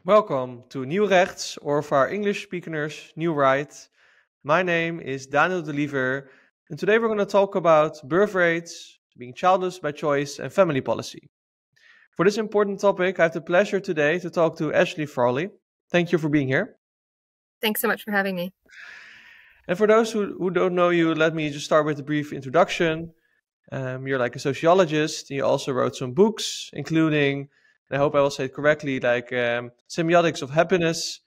Welcome to Nieuw Rechts, or for our English speakers, New Right. My name is Daniel de Liever, and today we're going to talk about birth rates, being childless by choice, and family policy. For this important topic, I have the pleasure today to talk to Ashley Frawley. Thank you for being here. Thanks so much for having me. And for those who don't know you, let me just start with a brief introduction. You're like a sociologist. You also wrote some books, including, and I hope I will say it correctly, like Semiotics of Happiness,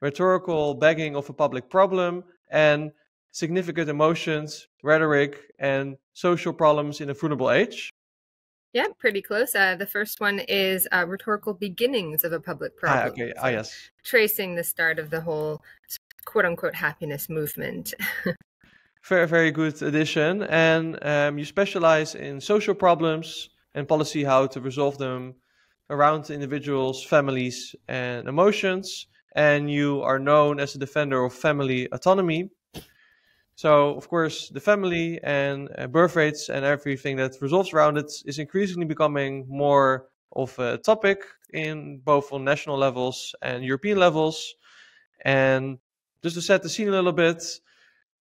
Rhetorical Begging of a Public Problem, and Significant Emotions, Rhetoric, and Social Problems in a Vulnerable Age. Yeah, pretty close. The first one is Rhetorical Beginnings of a Public Problem. Yes. Tracing the start of the whole quote-unquote happiness movement. Very, very good addition. And you specialize in social problems and policy, how to resolve them around individuals, families, and emotions. And you are known as a defender of family autonomy. So, of course, the family and birth rates and everything that revolves around it is increasingly becoming more of a topic in both on national levels and European levels. And just to set the scene a little bit,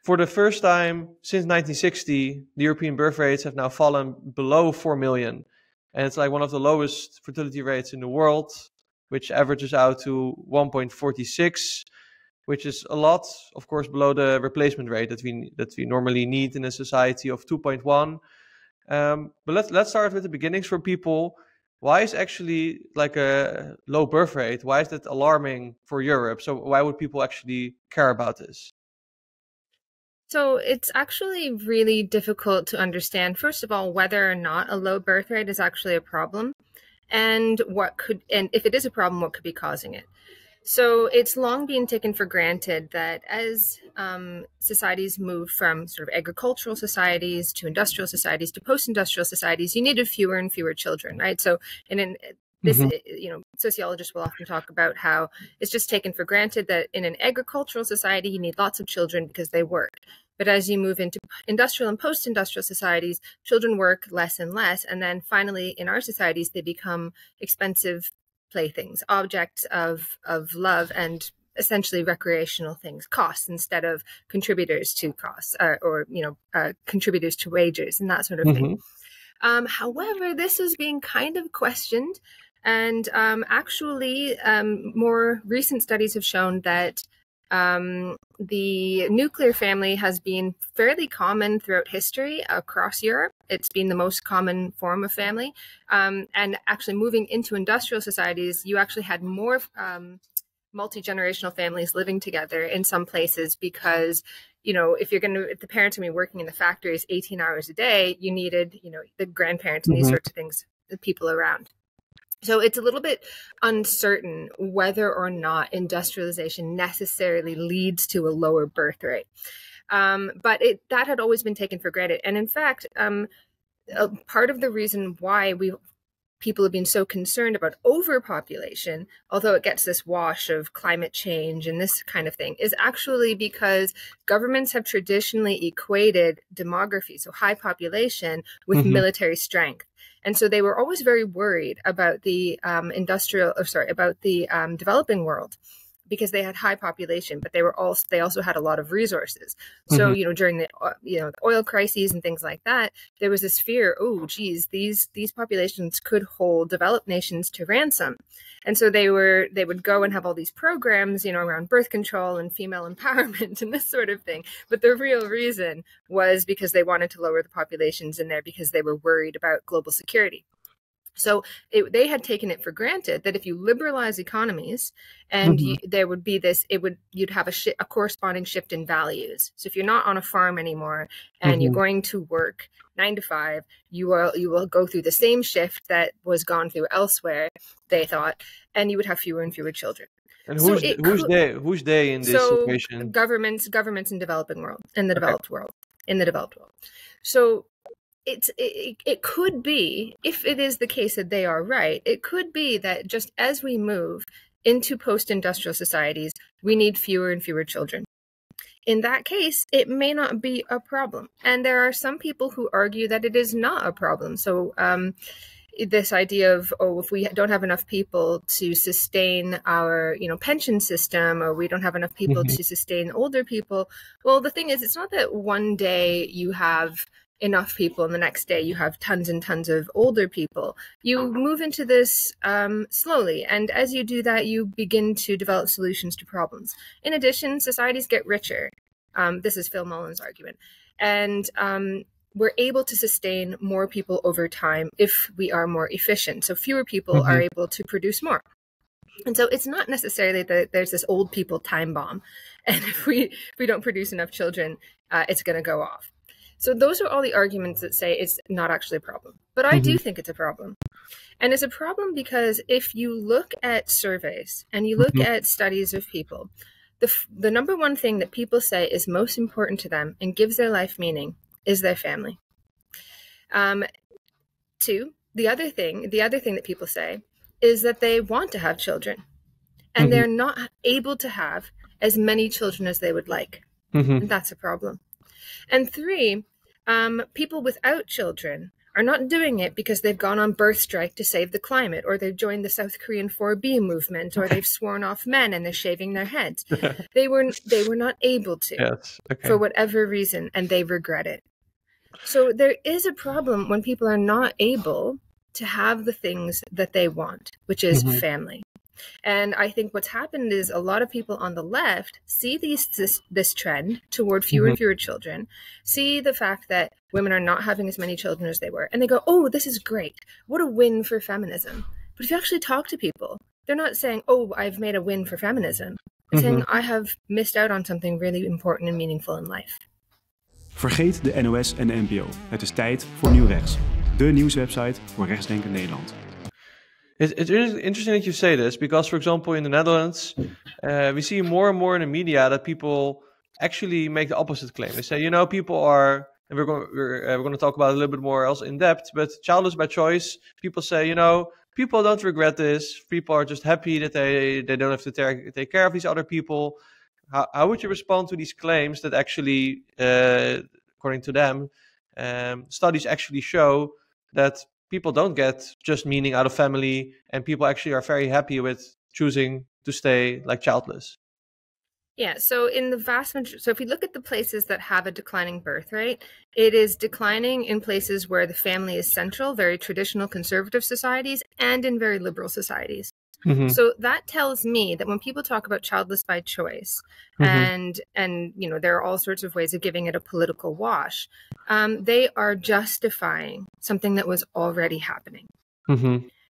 for the first time since 1960, the European birth rates have now fallen below 4 million. And it's like one of the lowest fertility rates in the world, which averages out to 1.46, which is a lot, of course, below the replacement rate that we normally need in a society of 2.1. But let's start with the beginnings for people. Why is actually like a low birth rate? Why is that alarming for Europe? So why would people actually care about this? So it's actually really difficult to understand, first of all, whether or not a low birth rate is actually a problem, and if it is a problem, what could be causing it. So it's long been taken for granted that as societies moved from sort of agricultural societies to industrial societies to post-industrial societies, you needed fewer and fewer children, right? So sociologists will often talk about how it's just taken for granted that in an agricultural society, you need lots of children because they work. But as you move into industrial and post-industrial societies, children work less and less. And then finally, in our societies, they become expensive playthings, objects of love, and essentially recreational things, costs instead of contributors to costs, or contributors to wages and that sort of thing. However, this is being kind of questioned, and actually more recent studies have shown that the nuclear family has been fairly common throughout history across Europe. It's been the most common form of family. And actually moving into industrial societies, you actually had more multi-generational families living together in some places because, if the parents are going to be working in the factories 18 hours a day, you needed, the grandparents and these sorts of things, the people around. So it's a little bit uncertain whether or not industrialization necessarily leads to a lower birth rate. But that had always been taken for granted. And in fact, part of the reason why people have been so concerned about overpopulation, although it gets this wash of climate change and this kind of thing, is actually because governments have traditionally equated demography, so high population, with military strength. And so they were always very worried about the developing world, because they had high population, but they also had a lot of resources. So, during the oil crises and things like that, there was this fear, these populations could hold developed nations to ransom. And so they would go and have all these programs, around birth control and female empowerment and this sort of thing. But the real reason was because they wanted to lower the populations in there because they were worried about global security. So they had taken it for granted that if you liberalize economies and there would be you'd have a corresponding shift in values. So if you're not on a farm anymore and you're going to work 9 to 5, you will go through the same shift that was gone through elsewhere, they thought, and you would have fewer and fewer children. And who's they in this situation? Governments in developing world, in the developed world. So it could be, if it is the case that they are right, it could be that just as we move into post-industrial societies, we need fewer and fewer children. In that case, it may not be a problem. And there are some people who argue that it is not a problem. So this idea of, oh, if we don't have enough people to sustain our, pension system, or we don't have enough people to sustain older people. Well, the thing is, it's not that one day you have enough people and the next day you have tons and tons of older people. You move into this slowly. And as you do that, you begin to develop solutions to problems. In addition, societies get richer. This is Phil Mullen's argument. And we're able to sustain more people over time if we are more efficient. So fewer people are able to produce more. And so it's not necessarily that there's this old people time bomb. And if we don't produce enough children, it's going to go off. So those are all the arguments that say it's not actually a problem. But I do think it's a problem. And it's a problem because if you look at surveys and you look at studies of people, the number one thing that people say is most important to them and gives their life meaning is their family. Two, the other thing that people say is that they want to have children and they're not able to have as many children as they would like. And that's a problem. And three, people without children are not doing it because they've gone on birth strike to save the climate, or they've joined the South Korean 4B movement, or they've sworn off men and they're shaving their heads. They were not able to for whatever reason, and they regret it. So there is a problem when people are not able to have the things that they want, which is family. And I think what's happened is a lot of people on the left see this trend toward fewer and fewer children, see the fact that women are not having as many children as they were, and they go, oh, this is great. What a win for feminism. But if you actually talk to people, they're not saying, oh, I've made a win for feminism. They're saying, I have missed out on something really important and meaningful in life. Vergeet de NOS en de NPO. Het is tijd voor Nieuw Rechts. De nieuwswebsite voor rechtsdenkend Nederland. It's really interesting that you say this because, for example, in the Netherlands, we see more and more in the media that people actually make the opposite claim. They say, people are, and we're going to talk about it a little bit more else in depth, but childless by choice, people say, people don't regret this. People are just happy that they don't have to take care of these other people. How would you respond to these claims that actually, according to them, studies actually show that people don't get just meaning out of family, and people actually are very happy with choosing to stay childless? Yeah, so in the vast majority, so if we look at the places that have a declining birth rate, it is declining in places where the family is central, very traditional conservative societies, and in very liberal societies. So that tells me that when people talk about childless by choice, and there are all sorts of ways of giving it a political wash, they are justifying something that was already happening.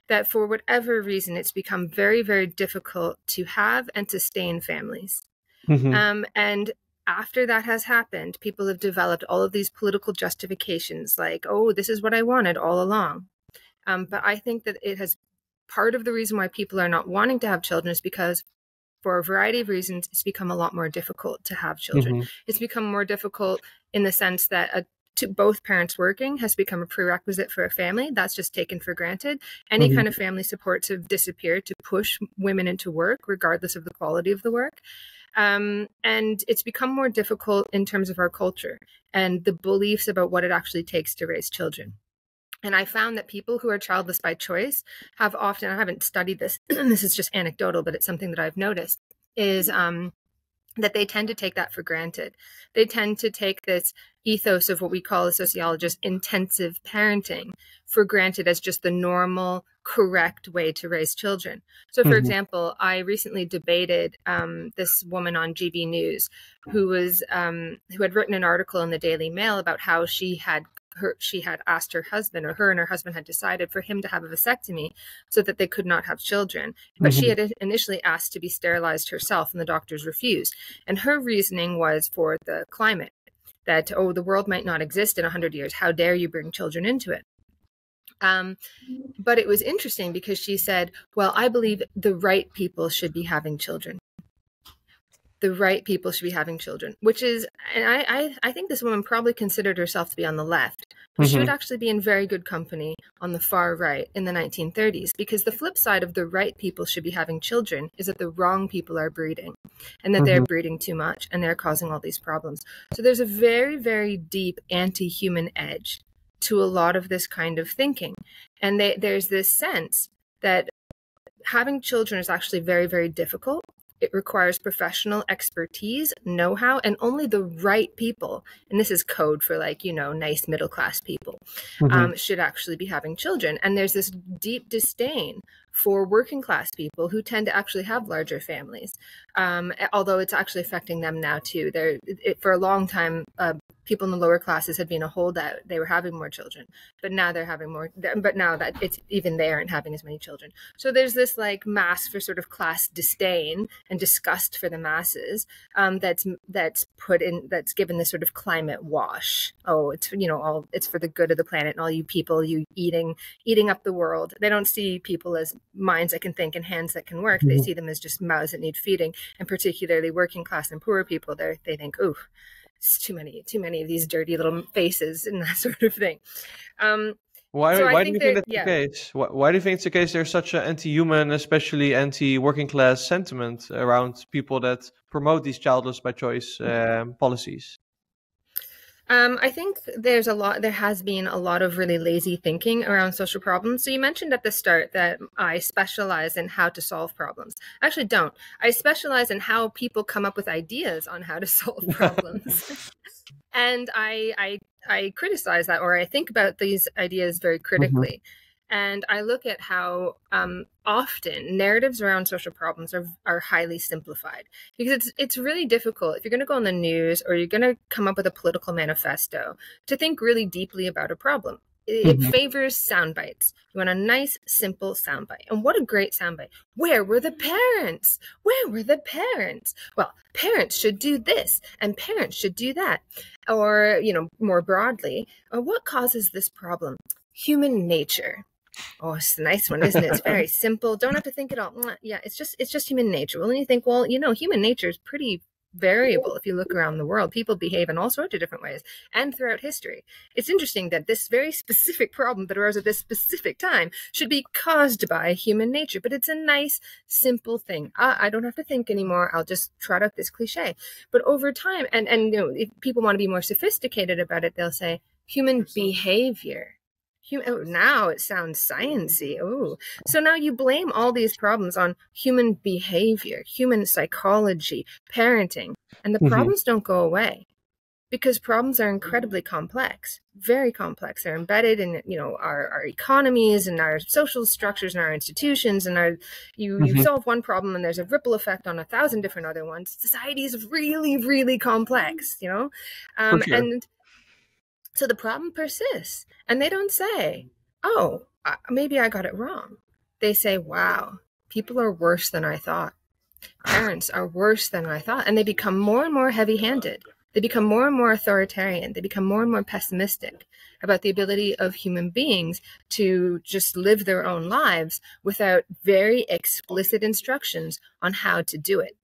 That for whatever reason, it's become very, very difficult to have and sustain families. And after that has happened, people have developed all of these political justifications like, oh, this is what I wanted all along. But I think that part of the reason why people are not wanting to have children is because for a variety of reasons, it's become a lot more difficult to have children. It's become more difficult in the sense that to both parents working has become a prerequisite for a family. That's just taken for granted. Any kind of family supports have disappeared to push women into work, regardless of the quality of the work. And it's become more difficult in terms of our culture and the beliefs about what it actually takes to raise children. And I found that people who are childless by choice have often, I haven't studied this, this is just anecdotal, but it's something that I've noticed, is that they tend to take that for granted. They tend to take this ethos of what we call as sociologists intensive parenting for granted as just the normal, correct way to raise children. So, for example, I recently debated this woman on GB News who had written an article in the Daily Mail about how she had asked her husband, or her and her husband had decided for him to have a vasectomy so that they could not have children. But she had initially asked to be sterilized herself, and the doctors refused. And her reasoning was for the climate, that, oh, the world might not exist in 100 years. How dare you bring children into it? But it was interesting because she said, well, I believe the right people should be having children. The right people should be having children, which is, and I think this woman probably considered herself to be on the left, but she would actually be in very good company on the far right in the 1930s, because the flip side of the right people should be having children is that the wrong people are breeding, and that they're breeding too much and they're causing all these problems. So there's a very, very deep anti-human edge to a lot of this kind of thinking. And there's this sense that having children is actually very, very difficult. It requires professional expertise, know-how, and only the right people, and this is code for like, nice middle-class people, should actually be having children. And there's this deep disdain for working class people who tend to actually have larger families, although it's actually affecting them now too. For a long time, people in the lower classes had been a holdout. They were having more children, but now they're having more. But now that they aren't having as many children. So there's this like mask for sort of class disdain and disgust for the masses that's given this sort of climate wash. Oh, it's it's for the good of the planet and all you people, you eating up the world. They don't see people as minds that can think and hands that can work. They see them as just mouths that need feeding, and particularly working class and poor people. They think, ooh, it's too many of these dirty little faces and that sort of thing. Why do you think that's the case? Why do you think it's the case there's such an anti-human, especially anti-working class sentiment around people that promote these childless by choice policies? I think there has been a lot of really lazy thinking around social problems. So you mentioned at the start that I specialize in how to solve problems. I actually don't. I specialize in how people come up with ideas on how to solve problems. And I criticize that, or I think about these ideas very critically. And I look at how often narratives around social problems are highly simplified, because it's really difficult if you're going to go on the news or you're going to come up with a political manifesto to think really deeply about a problem. It favors sound bites. You want a nice, simple sound bite. And what a great sound bite. Where were the parents? Where were the parents? Well, parents should do this and parents should do that. Or, more broadly, what causes this problem? Human nature. Oh, it's a nice one, isn't it? It's very simple. Don't have to think it all. Yeah, it's just human nature. Well, then you think, well, human nature is pretty variable. If you look around the world, people behave in all sorts of different ways and throughout history. It's interesting that this very specific problem that arose at this specific time should be caused by human nature, but it's a nice, simple thing. I don't have to think anymore. I'll just trot out this cliche. But over time, and if people want to be more sophisticated about it, they'll say human behavior. Now it sounds sciencey. Oh, so now you blame all these problems on human behavior, human psychology, parenting, and the problems don't go away because problems are incredibly complex, very complex. They're embedded in our economies and our social structures and our institutions, and you solve one problem and there's a ripple effect on 1,000 different other ones. Society is really, really complex, and so the problem persists, and they don't say, oh, maybe I got it wrong. They say, wow, people are worse than I thought. Parents are worse than I thought. And they become more and more heavy-handed. They become more and more authoritarian. They become more and more pessimistic about the ability of human beings to just live their own lives without very explicit instructions on how to do it.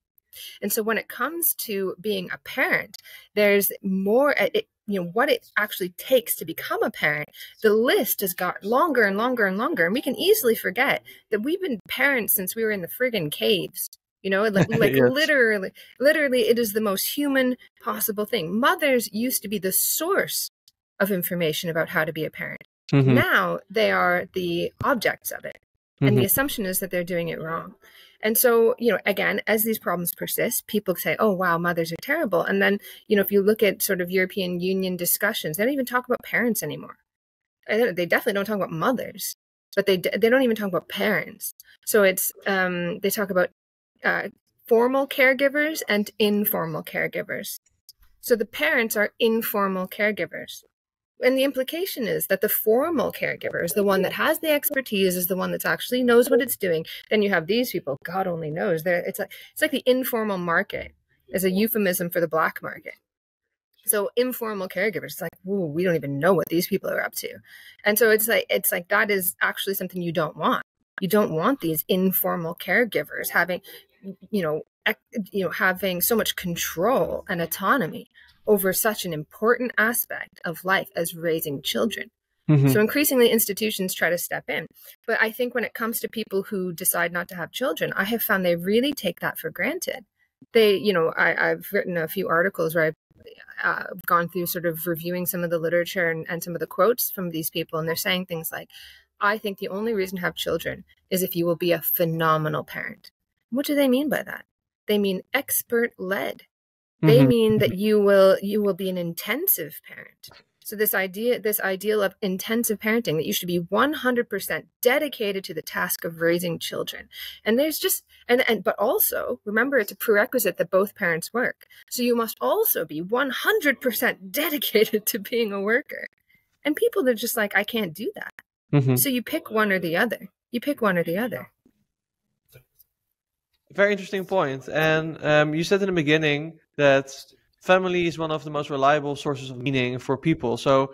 And so when it comes to being a parent, there's more, what it actually takes to become a parent. The list has got longer and longer and longer. And we can easily forget that we've been parents since we were in the friggin' caves. Like yes. literally, it is the most human possible thing. Mothers used to be the source of information about how to be a parent. Now they are the objects of it. And the assumption is that they're doing it wrong. And so, again, as these problems persist, people say, oh, wow, mothers are terrible. And then, if you look at sort of European Union discussions, they don't even talk about parents anymore. They definitely don't talk about mothers, but they don't even talk about parents. So it's they talk about formal caregivers and informal caregivers. So the parents are informal caregivers. And the implication is that the formal caregiver is the one that has the expertise, is the one that actually knows what it's doing. Then you have these people, God only knows. It's like the informal market is a euphemism for the black market. So informal caregivers, it's like, ooh, we don't even know what these people are up to. And so it's like that is actually something you don't want. You don't want these informal caregivers having, having so much control and autonomy over such an important aspect of life as raising children. So increasingly institutions try to step in. But I think when it comes to people who decide not to have children, I have found they really take that for granted. I've written a few articles where gone through sort of reviewing some of the literature and some of the quotes from these people, and they're saying things like, I think the only reason to have children is if you will be a phenomenal parent. What do they mean by that? They mean expert-led. They mean that you will be an intensive parent. So this ideal of intensive parenting, that you should be 100% dedicated to the task of raising children. And there's just, but also remember, it's a prerequisite that both parents work. So you must also be 100% dedicated to being a worker. And people are just like, I can't do that. So you pick one or the other. Very interesting point. And you said in the beginning that family is one of the most reliable sources of meaning for people. So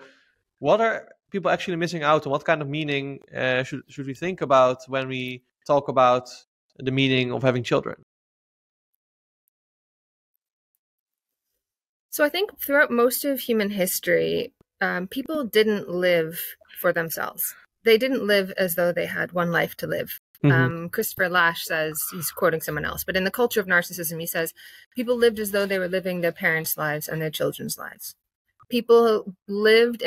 what are people actually missing out on? What kind of meaning should we think about when we talk about the meaning of having children? So I think throughout most of human history, people didn't live for themselves. They didn't live as though they had one life to live. Christopher Lasch says, he's quoting someone else, but in The Culture of Narcissism, he says, people lived as though they were living their parents' lives and their children's lives. People lived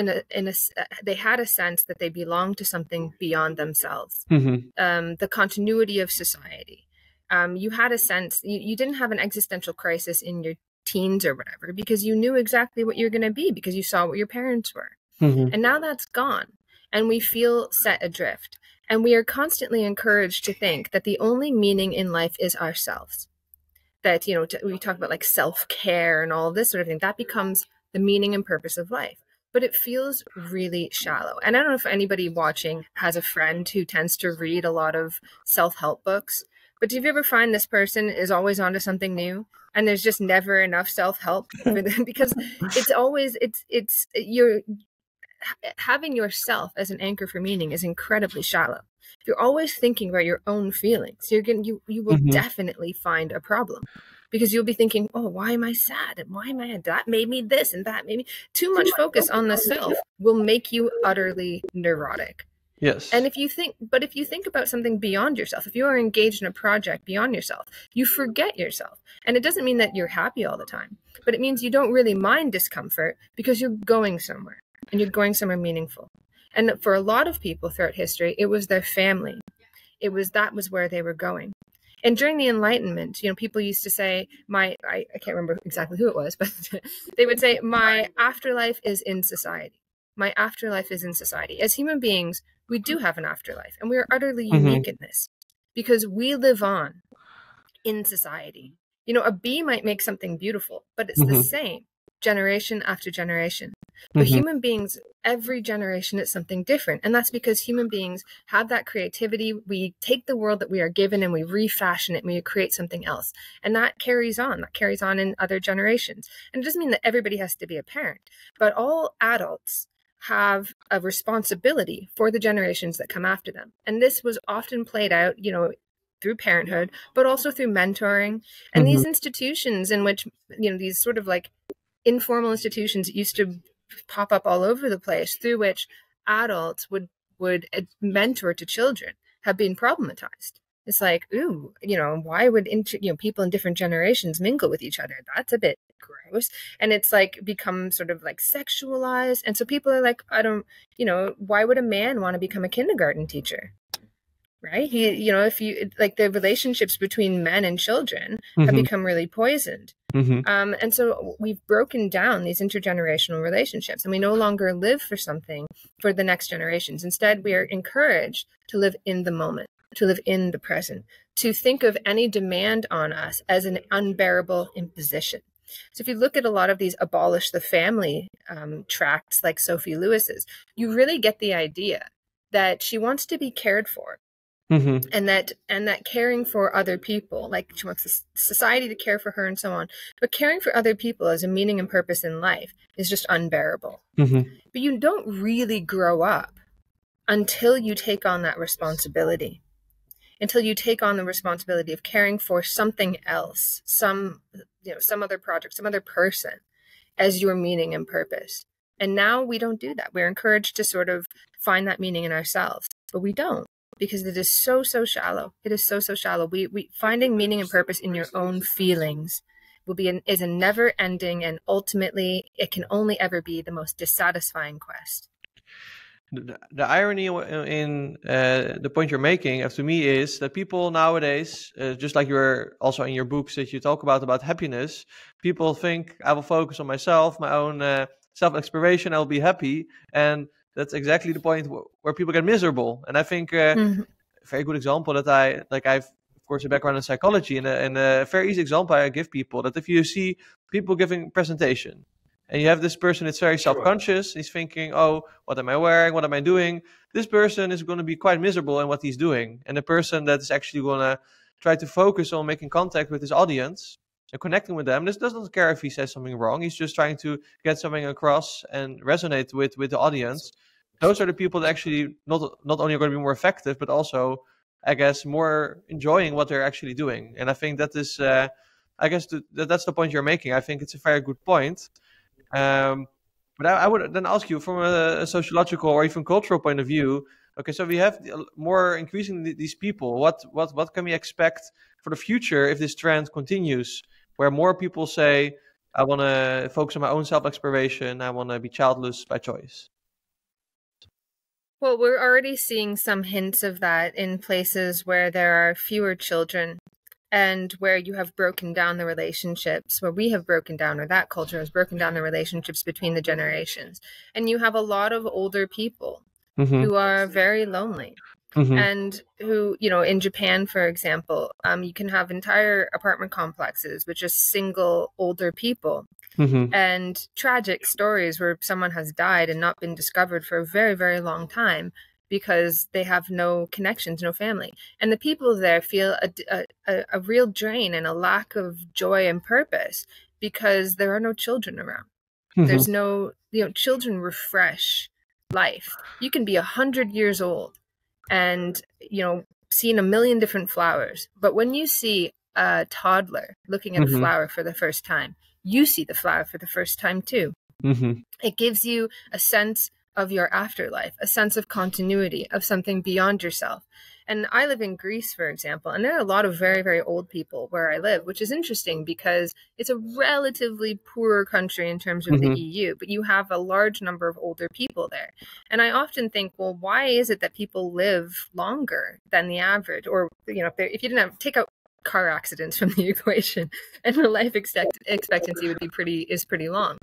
they had a sense that they belonged to something beyond themselves. The continuity of society. You had a sense, you didn't have an existential crisis in your teens or whatever, because you knew exactly what you're going to be, because you saw what your parents were. And now that's gone. And we feel set adrift. And we are constantly encouraged to think that the only meaning in life is ourselves. That, we talk about like self-care and all this sort of thing. That becomes the meaning and purpose of life. But it feels really shallow. And I don't know if anybody watching has a friend who tends to read a lot of self-help books. But do you ever find this person is always onto something new? And there's just never enough self-help for them? Because you're having yourself as an anchor for meaning is incredibly shallow. If you're always thinking about your own feelings, you will definitely find a problem, because you'll be thinking, oh, why am I sad? And why am I, that made me this and that made me. Too much focus on the self will make you utterly neurotic. Yes. And if you think about something beyond yourself, if you are engaged in a project beyond yourself, you forget yourself. And it doesn't mean that you're happy all the time, but it means you don't really mind discomfort because you're going somewhere. And you're going somewhere meaningful. And for a lot of people throughout history, it was their family. That was where they were going. And during the Enlightenment, people used to say, I can't remember exactly who it was, but they would say, my afterlife is in society. My afterlife is in society. As human beings, we do have an afterlife, and we are utterly unique in this, because we live on in society. A bee might make something beautiful, but it's the same generation after generation. But human beings, every generation is something different. And that's because human beings have that creativity. We take the world that we are given and we refashion it and we create something else. And that carries on. That carries on in other generations. And it doesn't mean that everybody has to be a parent, but all adults have a responsibility for the generations that come after them. And this was often played out, through parenthood, but also through mentoring and these institutions in which, these sort of like informal institutions that used to pop up all over the place, through which adults would mentor to children, have been problematized. It's like, ooh, why would people in different generations mingle with each other? That's a bit gross. And it's like become sort of like sexualized. And so people are like, why would a man want to become a kindergarten teacher? Right? If you like, the relationships between men and children have become really poisoned. And so we've broken down these intergenerational relationships, and we no longer live for something for the next generations. Instead, we are encouraged to live in the moment, to live in the present, to think of any demand on us as an unbearable imposition. So if you look at a lot of these abolish the family tracts like Sophie Lewis's, you really get the idea that she wants to be cared for. And that caring for other people, like she wants the society to care for her and so on, but caring for other people as a meaning and purpose in life is just unbearable. But you don't really grow up until you take on that responsibility, until you take on the responsibility of caring for something else, some other project, some other person as your meaning and purpose. And now we don't do that. We're encouraged to sort of find that meaning in ourselves, but we don't. Because it is so shallow. It is so shallow. We finding meaning and purpose in your own feelings is a never ending, and ultimately it can only ever be the most dissatisfying quest. The irony in the point you're making, to me, is that people nowadays, just like you're also in your books that you talk about happiness, people think I will focus on myself, my own self-exploration, I'll be happy. And that's exactly the point where people get miserable. And I think a very good example that I've, of course, a background in psychology, and a very easy example I give people, that if you see people giving presentation, and you have this person that's very self-conscious, he's thinking, oh, what am I wearing? What am I doing? This person is going to be quite miserable in what he's doing. And the person that is actually going to try to focus on making contact with his audience and connecting with them, this doesn't care if he says something wrong. He's just trying to get something across and resonate with the audience. Those are the people that actually not only are going to be more effective, but also, I guess, more enjoying what they're actually doing. And I think that is, that's the point you're making. I think it's a very good point. But I would then ask you, from a sociological or even cultural point of view, okay, so we have more increasingly these people. What can we expect for the future if this trend continues, where more people say, I want to focus on my own self-exploration, I want to be childless by choice? Well, we're already seeing some hints of that in places where there are fewer children, and where you have broken down the relationships, where we have broken down, or that culture has broken down the relationships between the generations. And you have a lot of older people who are very lonely. And who, in Japan, for example, you can have entire apartment complexes with just single older people. And tragic stories where someone has died and not been discovered for a very, very long time, because they have no connections, no family. And the people there feel a real drain and a lack of joy and purpose because there are no children around. There's no, children refresh life. You can be 100 years old and, seen a million different flowers. But when you see a toddler looking at a flower for the first time, you see the flower for the first time too. It gives you a sense of your afterlife, a sense of continuity, of something beyond yourself. And I live in Greece, for example, and there are a lot of very, very old people where I live, which is interesting because it's a relatively poorer country in terms of the EU, but you have a large number of older people there. And I often think, well, why is it that people live longer than the average? Or, if you didn't take out car accidents from the equation, and the life expectancy would be pretty long.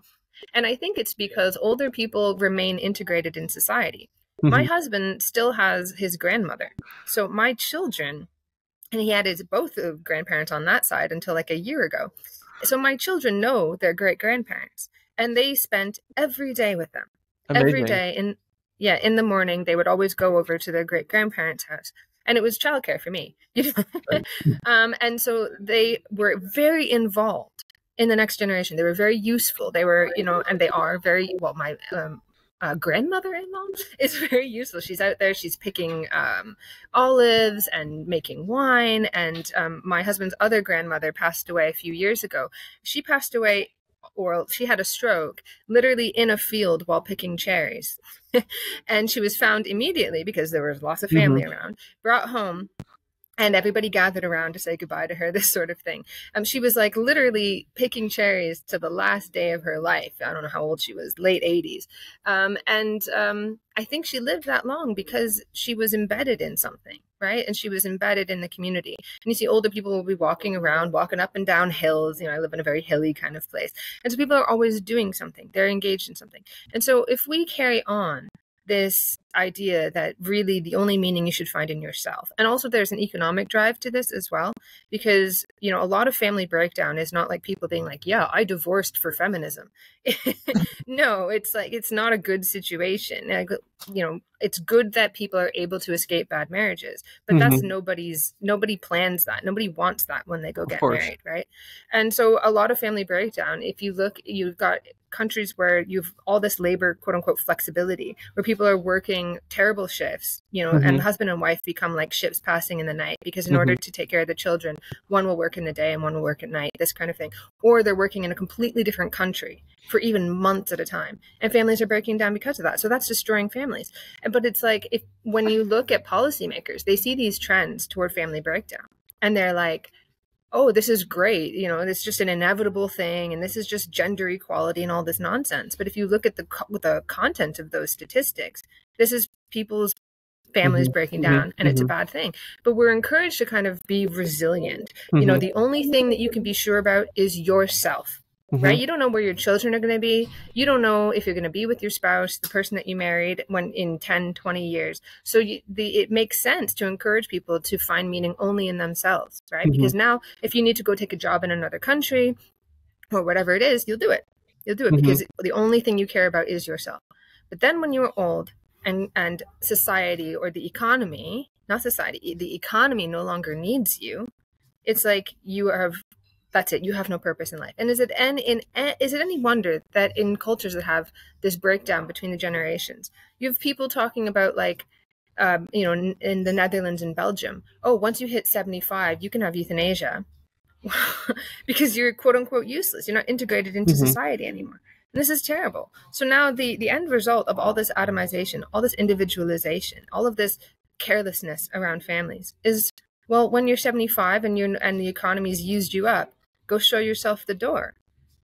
And I think it's because older people remain integrated in society. My husband still has his grandmother. So my children, and he had both grandparents on that side until like a year ago. So my children know their great-grandparents, and they spent every day with them. Amazing. Every day. In the morning, they would always go over to their great-grandparents' house. And it was childcare for me. And so they were very involved in the next generation. They were very useful. They were, and they are very, well, my grandmother-in-law is very useful. She's out there, she's picking olives and making wine. And my husband's other grandmother passed away a few years ago. She passed away, or she had a stroke, literally in a field while picking cherries. And she was found immediately because there was lots of family around, brought home, and everybody gathered around to say goodbye to her, this sort of thing. She was like literally picking cherries to the last day of her life. I don't know how old she was, late 80s. I think she lived that long because she was embedded in something, right? And she was embedded in the community. And you see older people will be walking around, walking up and down hills. I live in a very hilly kind of place. And so people are always doing something. They're engaged in something. And so if we carry on this idea that really the only meaning you should find in yourself. And also there's an economic drive to this as well, because, a lot of family breakdown is not like people being like, yeah, I divorced for feminism. No, it's like, it's not a good situation. It's good that people are able to escape bad marriages, but that's nobody plans that. Nobody wants that when they go get married, right? And so a lot of family breakdown, if you look, you've got countries where you've all this labor, quote unquote, flexibility, where people are working terrible shifts, and the husband and wife become like ships passing in the night, because in order to take care of the children, one will work in the day and one will work at night, this kind of thing. Or they're working in a completely different country for even months at a time, and families are breaking down because of that. So that's destroying families. But it's like, when you look at policymakers, they see these trends toward family breakdown, and they're like, oh, this is great, it's just an inevitable thing, and this is just gender equality and all this nonsense. But if you look at the content of those statistics, this is people's families breaking down, and it's a bad thing. But we're encouraged to kind of be resilient. The only thing that you can be sure about is yourself. Right? You don't know where your children are going to be. You don't know if you're going to be with your spouse, the person that you married, when in 10, 20 years. So it makes sense to encourage people to find meaning only in themselves, right? Because now if you need to go take a job in another country or whatever it is, you'll do it. You'll do it because the only thing you care about is yourself. But then when you're old and society or the economy, not society, the economy no longer needs you, it's like that's it. You have no purpose in life. And is it any wonder that in cultures that have this breakdown between the generations, you have people talking about in the Netherlands and Belgium, oh, once you hit 75, you can have euthanasia because you're quote unquote useless. You're not integrated into society anymore. And this is terrible. So now the end result of all this atomization, all this individualization, all of this carelessness around families is, well, when you're 75 and the economy's used you up, go show yourself the door.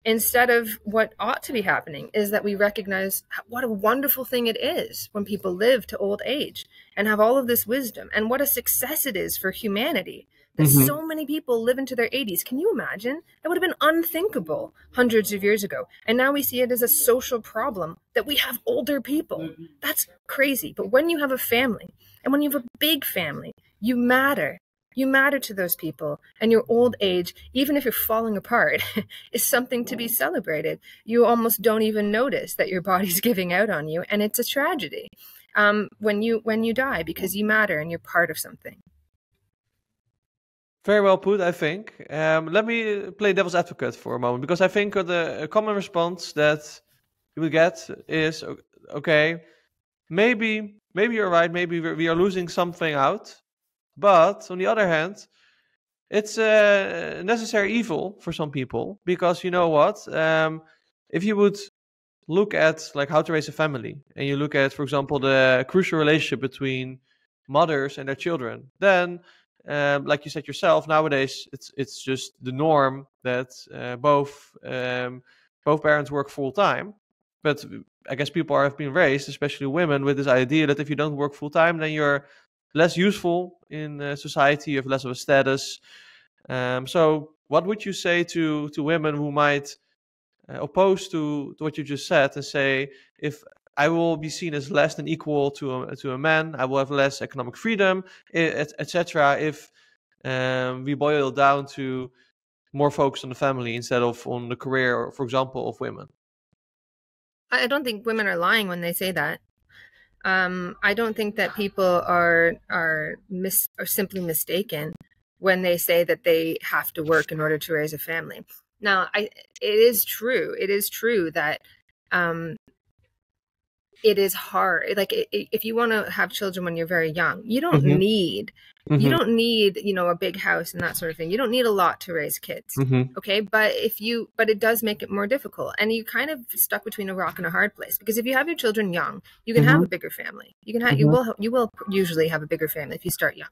Instead of what ought to be happening is that we recognize what a wonderful thing it is when people live to old age and have all of this wisdom, and what a success it is for humanity that so many people live into their 80s. Can you imagine? That would have been unthinkable hundreds of years ago. And now we see it as a social problem that we have older people. That's crazy. But when you have a family, and when you have a big family, you matter. You matter to those people, and your old age, even if you're falling apart, is something to be celebrated. You almost don't even notice that your body's giving out on you, and it's a tragedy when you die, because you matter and you're part of something. Very well put, I think. Let me play devil's advocate for a moment, because I think a common response that you will get is, okay, maybe you're right, maybe we are losing something out. But on the other hand, it's a necessary evil for some people, because you know what? If you would look at like how to raise a family, and you look at, for example, the crucial relationship between mothers and their children, then like you said yourself, nowadays it's just the norm that both parents work full time. But I guess people have been raised, especially women, with this idea that if you don't work full time, then you're less useful in society, you have less of a status. So what would you say to women who might oppose to what you just said, and say, if I will be seen as less than equal to a man, I will have less economic freedom, etc. if we boil it down to more focus on the family instead of on the career, for example, of women? I don't think women are lying when they say that. I don't think that people are simply mistaken when they say that they have to work in order to raise a family. Now, it is true that it is hard. Like if you want to have children when you're very young, you don't need a big house and that sort of thing. You don't need a lot to raise kids. Okay. But it does make it more difficult, and you kind of stuck between a rock and a hard place, because if you have your children young, you can have a bigger family. You can have, you will usually have a bigger family if you start young.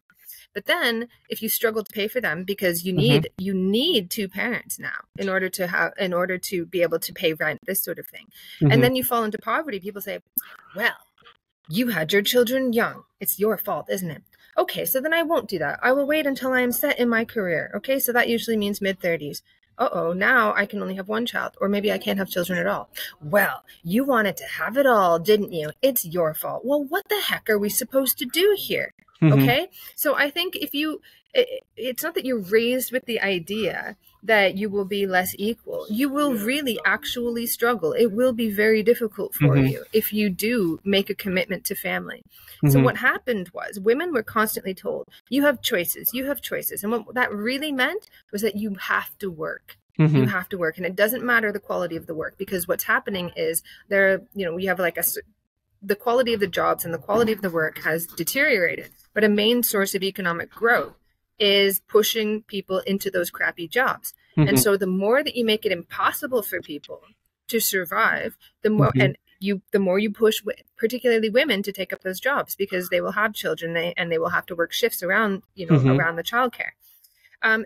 But then if you struggle to pay for them, because you need two parents now in order to be able to pay rent, this sort of thing. And then you fall into poverty. People say, well, you had your children young. It's your fault, isn't it? Okay, so then I won't do that. I will wait until I am set in my career. Okay, so that usually means mid-30s. Now I can only have one child, or maybe I can't have children at all. Well, you wanted to have it all, didn't you? It's your fault. Well, what the heck are we supposed to do here? Okay, so I think it's not that you're raised with the idea that you will be less equal. You will really actually struggle. It will be very difficult for you if you do make a commitment to family. So what happened was, women were constantly told, you have choices. And what that really meant was that you have to work. You have to work. And it doesn't matter the quality of the work, because what's happening is we have the quality of the jobs and the quality of the work has deteriorated. But a main source of economic growth is pushing people into those crappy jobs. And so the more that you make it impossible for people to survive, the more the more you push particularly women to take up those jobs, because they will have children and they will have to work shifts around around the childcare.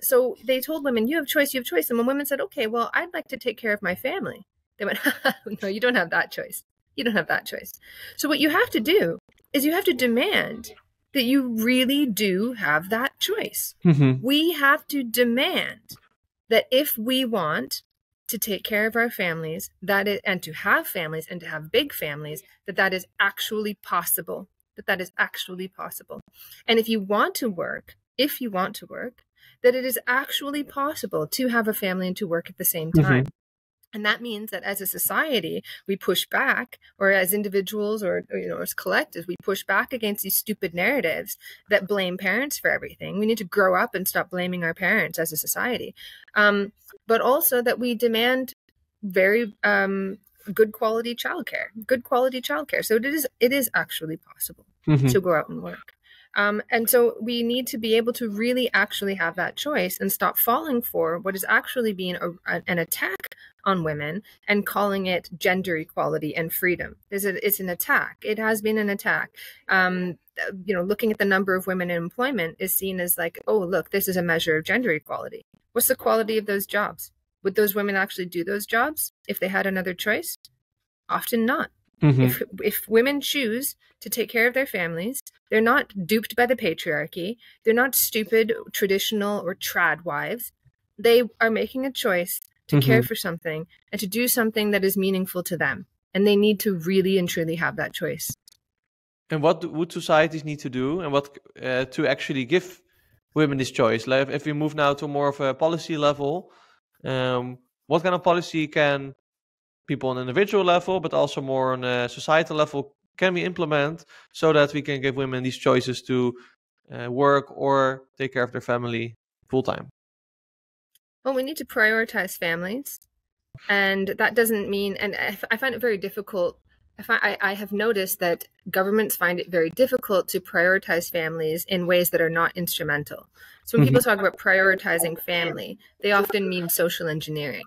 So they told women, you have choice, you have choice. And when women said, okay, well, I'd like to take care of my family, they went, no, you don't have that choice. You don't have that choice. So what you have to do is you have to demand that you really do have that choice. We have to demand that if we want to take care of our families, and to have families and to have big families, that is actually possible. That is actually possible. And if you want to work, that it is actually possible to have a family and to work at the same time. And that means that as a society, we push back, or as individuals or as collectives, we push back against these stupid narratives that blame parents for everything. We need to grow up and stop blaming our parents as a society. But also that we demand very good quality childcare. So it is actually possible to go out and work. And so we need to be able to really actually have that choice and stop falling for what is actually being an attack on women and calling it gender equality and freedom. It's an attack. It has been an attack. Looking at the number of women in employment is seen as like, oh, look, this is a measure of gender equality. What's the quality of those jobs? Would those women actually do those jobs if they had another choice? Often not. If women choose to take care of their families, they're not duped by the patriarchy. They're not stupid, traditional, or trad wives. They are making a choice to care for something and to do something that is meaningful to them. And they need to really and truly have that choice. And what would societies need to do, and what to actually give women this choice? Like if we move now to more of a policy level, what kind of policy can people on an individual level, but also more on a societal level, can we implement so that we can give women these choices to work or take care of their family full time? Well, we need to prioritize families. And that doesn't mean, and I find it very difficult. I have noticed that governments find it very difficult to prioritize families in ways that are not instrumental. So when people talk about prioritizing family, they often mean social engineering.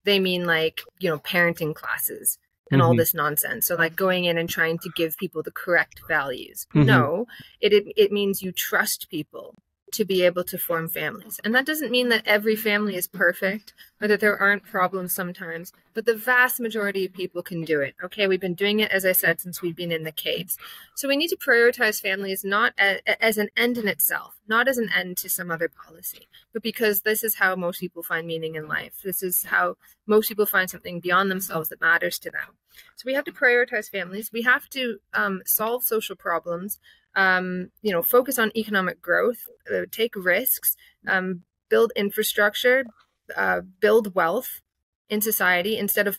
They mean like, parenting classes and all this nonsense. So like going in and trying to give people the correct values. No, it means you trust people to be able to form families. And that doesn't mean that every family is perfect or that there aren't problems sometimes, but the vast majority of people can do it. Okay, we've been doing it, as I said, since we've been in the caves. So we need to prioritize families not as an end in itself, not as an end to some other policy, but because this is how most people find meaning in life. This is how most people find something beyond themselves that matters to them. So we have to prioritize families. We have to solve social problems. Focus on economic growth, take risks, build infrastructure, build wealth in society instead of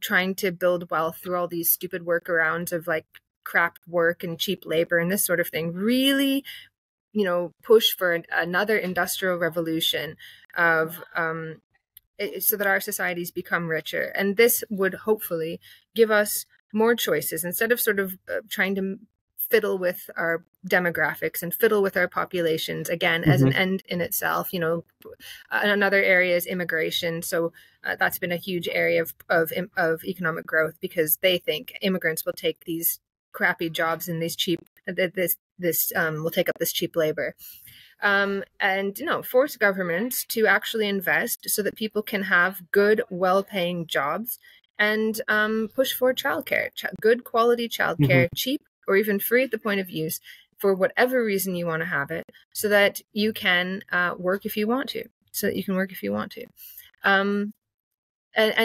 trying to build wealth through all these stupid workarounds of like crap work and cheap labor and this sort of thing. Really, push for another industrial revolution of so that our societies become richer. And this would hopefully give us more choices instead of sort of trying to fiddle with our demographics and fiddle with our populations again as an end in itself. Another area is immigration. So that's been a huge area of economic growth because they think immigrants will take these crappy jobs and these cheap will take up this cheap labor. And force governments to actually invest so that people can have good, well-paying jobs and push for childcare, good quality childcare, cheap or even free at the point of use for whatever reason you want to have it, so that you can work if you want to, and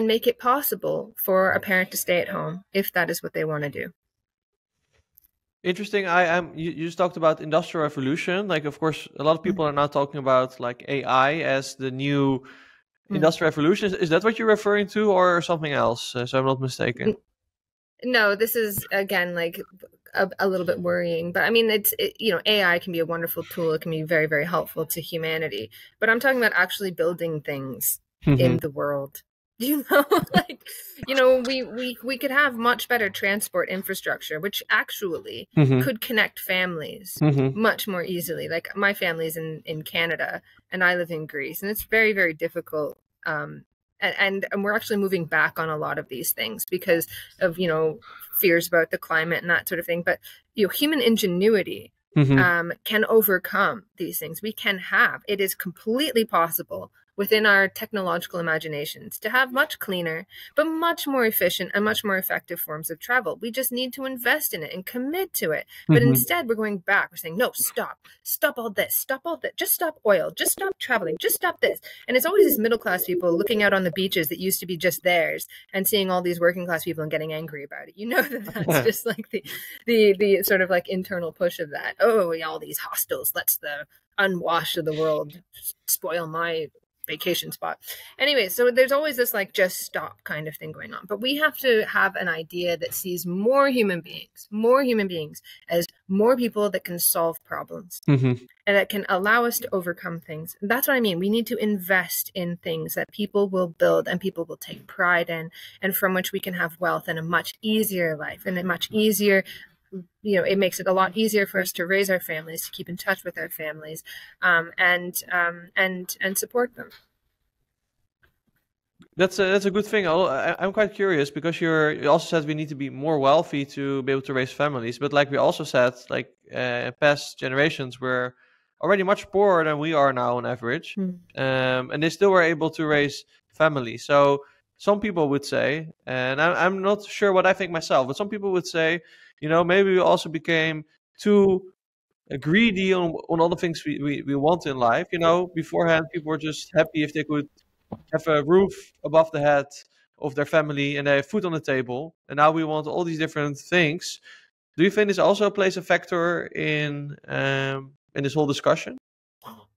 make it possible for a parent to stay at home if that is what they want to do. Interesting. You just talked about industrial revolution. Like, of course, a lot of people are now talking about like AI as the new industrial revolution. Is that what you're referring to, or something else? So I'm not mistaken. No, this is again like a little bit worrying, but I mean, AI can be a wonderful tool. It can be very, very helpful to humanity. But I'm talking about actually building things in the world. We could have much better transport infrastructure, which actually could connect families much more easily. Like my family's in Canada and I live in Greece, and it's very, very difficult. And we're actually moving back on a lot of these things because of, fears about the climate and that sort of thing. But, human ingenuity can overcome these things. It is completely possible within our technological imaginations to have much cleaner, but much more efficient and much more effective forms of travel. We just need to invest in it and commit to it. But instead, we're going back. We're saying, no, stop all this, just stop oil, just stop traveling, just stop this. And it's always these middle class people looking out on the beaches that used to be just theirs and seeing all these working class people and getting angry about it. You know that's just like the sort of like internal push of that. Oh, all these hostels, let's the unwashed of the world spoil my vacation spot. Anyway, so there's always this like just stop kind of thing going on. But we have to have an idea that sees more human beings as more people that can solve problems and that can allow us to overcome things. And that's what I mean. We need to invest in things that people will build and people will take pride in, and from which we can have wealth and a much easier life and a much easier, it makes it a lot easier for us to raise our families, to keep in touch with our families, and support them. That's a good thing. I'm quite curious because you also said we need to be more wealthy to be able to raise families. But like we also said, like past generations were already much poorer than we are now on average, and they still were able to raise families. So some people would say, and I'm not sure what I think myself, but some people would say, maybe we also became too greedy on all the things we want in life. Beforehand, people were just happy if they could have a roof above the head of their family and they have food on the table. And now we want all these different things. Do you think this also plays a factor in this whole discussion?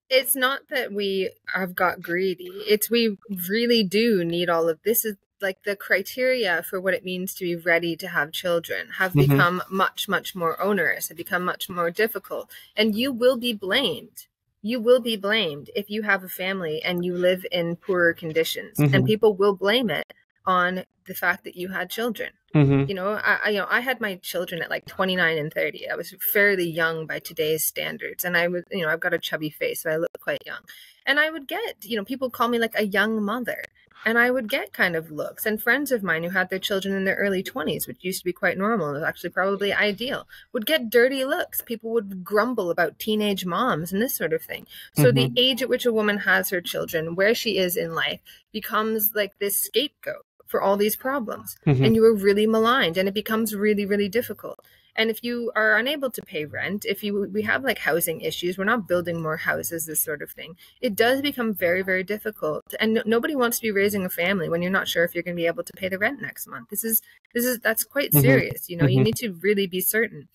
It's not that we have got greedy. It's we really do need all of this. Is like the criteria for what it means to be ready to have children have become much, much more onerous, have become much more difficult. And you will be blamed. You will be blamed if you have a family and you live in poorer conditions, and people will blame it on the fact that you had children. I had my children at like 29 and 30. I was fairly young by today's standards, and I was, I've got a chubby face, so I look quite young. And I would get, people call me like a young mother. And I would get kind of looks, and friends of mine who had their children in their early 20s, which used to be quite normal and was actually probably ideal, would get dirty looks. People would grumble about teenage moms and this sort of thing. So the age at which a woman has her children, where she is in life, becomes like this scapegoat for all these problems. And you are really maligned, and it becomes really, really difficult. And if you are unable to pay rent, we have like housing issues, we're not building more houses, this sort of thing, it does become very, very difficult. And nobody wants to be raising a family when you're not sure if you're going to be able to pay the rent next month. That's quite serious. You need to really be certain.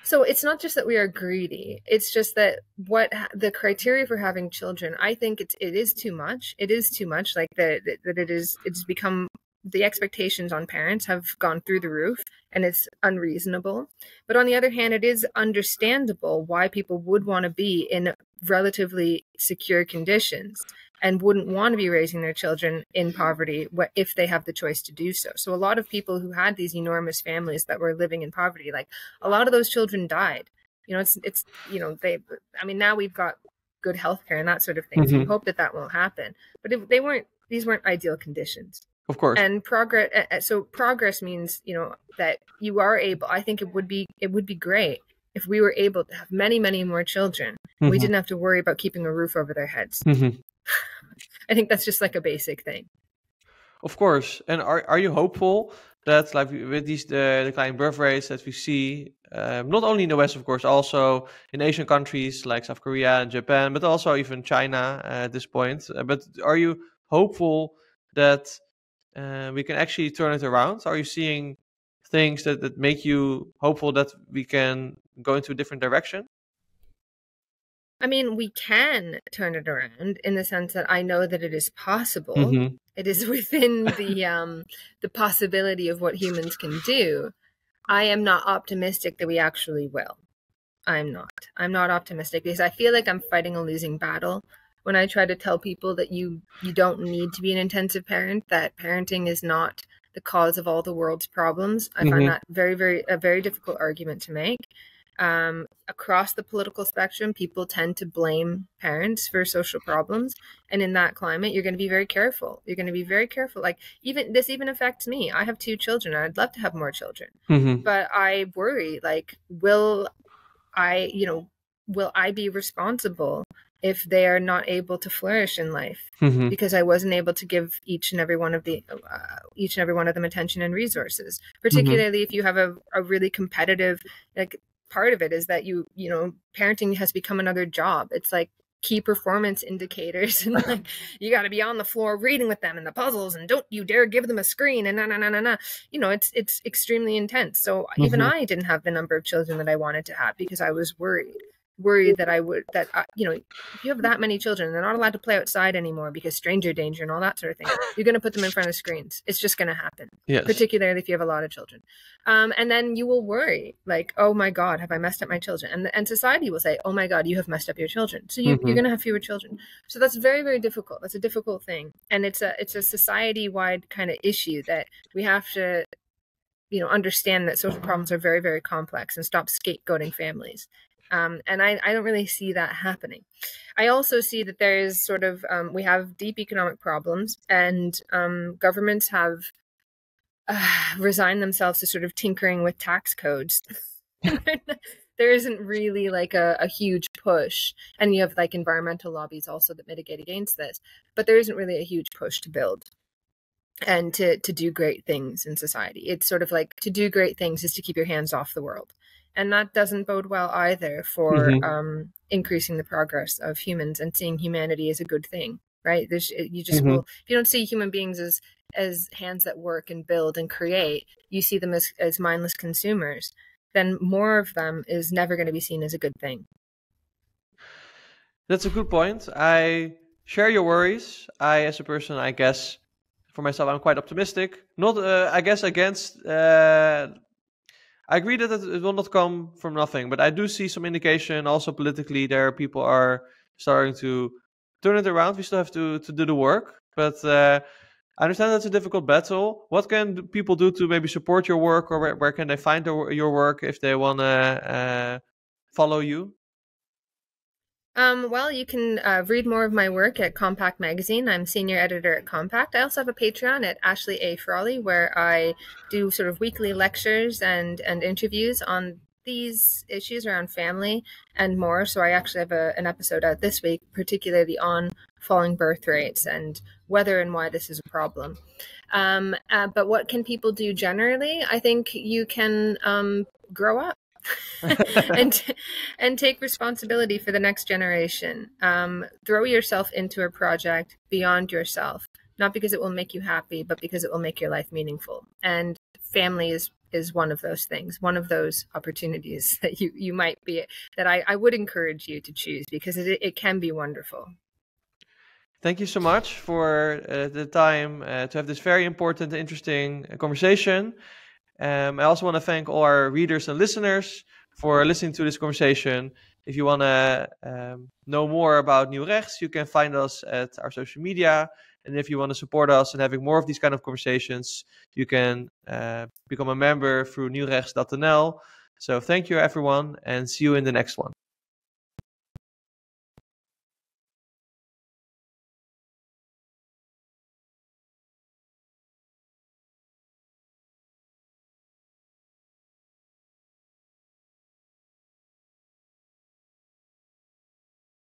So it's not just that we are greedy. It's just that what the criteria for having children, I think it is too much. It is too much. Like it's become, the expectations on parents have gone through the roof, and it's unreasonable. But on the other hand, it is understandable why people would want to be in relatively secure conditions and wouldn't want to be raising their children in poverty if they have the choice to do so. So a lot of people who had these enormous families that were living in poverty, like a lot of those children died. Now we've got good healthcare and that sort of thing. So we hope that won't happen. But these weren't ideal conditions. Of course. And progress means, that you are able, I think it would be great if we were able to have many, many more children. And we didn't have to worry about keeping a roof over their heads. I think that's just like a basic thing. Of course. And are you hopeful that, like, with these declining birth rates that we see, not only in the West, of course, also in Asian countries like South Korea and Japan, but also even China at this point. But are you hopeful that we can actually turn it around? Are you seeing things that make you hopeful that we can go into a different direction? I mean, we can turn it around in the sense that I know that it is possible. It is within the possibility of what humans can do. I am not optimistic that we actually will. I'm not optimistic because I feel like I'm fighting a losing battle when I try to tell people that you don't need to be an intensive parent, that parenting is not the cause of all the world's problems. I find that a very difficult argument to make. Across the political spectrum, people tend to blame parents for social problems. And in that climate, you're going to be very careful. Like this even affects me. I have 2 children. I'd love to have more children. But I worry, like, will will I be responsible if they are not able to flourish in life Mm-hmm. because I wasn't able to give each and every one of them attention and resources, particularly if you have a really competitive, like, part of it is that parenting has become another job. It's like key performance indicators, and like you got to be on the floor reading with them and the puzzles, and don't you dare give them a screen, and it's extremely intense. So even I didn't have the number of children that I wanted to have because I was worried that if you have that many children, they're not allowed to play outside anymore because stranger danger and all that sort of thing. You're going to put them in front of screens. It's just going to happen. Yes. Particularly if you have a lot of children. And then you will worry, like, oh my God, have I messed up my children? And society will say, oh my God, you have messed up your children. So you're going to have fewer children. So that's very, very difficult. That's a difficult thing. And it's a society-wide kind of issue that we have to, understand that social problems are very, very complex and stop scapegoating families. And I don't really see that happening. I also see that there is sort of, we have deep economic problems, and governments have resigned themselves to sort of tinkering with tax codes. There isn't really like a huge push. And you have like environmental lobbies also that mitigate against this. But there isn't really a huge push to build and to do great things in society. It's sort of like to do great things is to keep your hands off the world. And that doesn't bode well either for increasing the progress of humans and seeing humanity as a good thing, right? You just will, if you don't see human beings as hands that work and build and create, you see them as mindless consumers, then more of them is never going to be seen as a good thing. That's a good point. I share your worries. As a person, I guess, for myself, I'm quite optimistic. Not, I guess, against... I agree that it will not come from nothing, but I do see some indication also politically there people are starting to turn it around. We still have to do the work, but I understand that's a difficult battle. What can people do to maybe support your work, or where can they find your work if they want to follow you? Well, you can read more of my work at Compact Magazine. I'm senior editor at Compact. I also have a Patreon at Ashley A. Frawley, where I do sort of weekly lectures and interviews on these issues around family and more. So I actually have an episode out this week, particularly on falling birth rates and whether and why this is a problem. But what can people do generally? I think you can grow up. and take responsibility for the next generation. Throw yourself into a project beyond yourself, not because it will make you happy, but because it will make your life meaningful. And family is one of those things, one of those opportunities that you might be, that I would encourage you to choose, because it can be wonderful. Thank you so much for the time to have this very important, interesting conversation. I also want to thank all our readers and listeners for listening to this conversation. If you want to know more about Nieuw Rechts, you can find us at our social media. And if you want to support us in having more of these kind of conversations, you can become a member through nieuwrechts.nl. So thank you, everyone, and see you in the next one.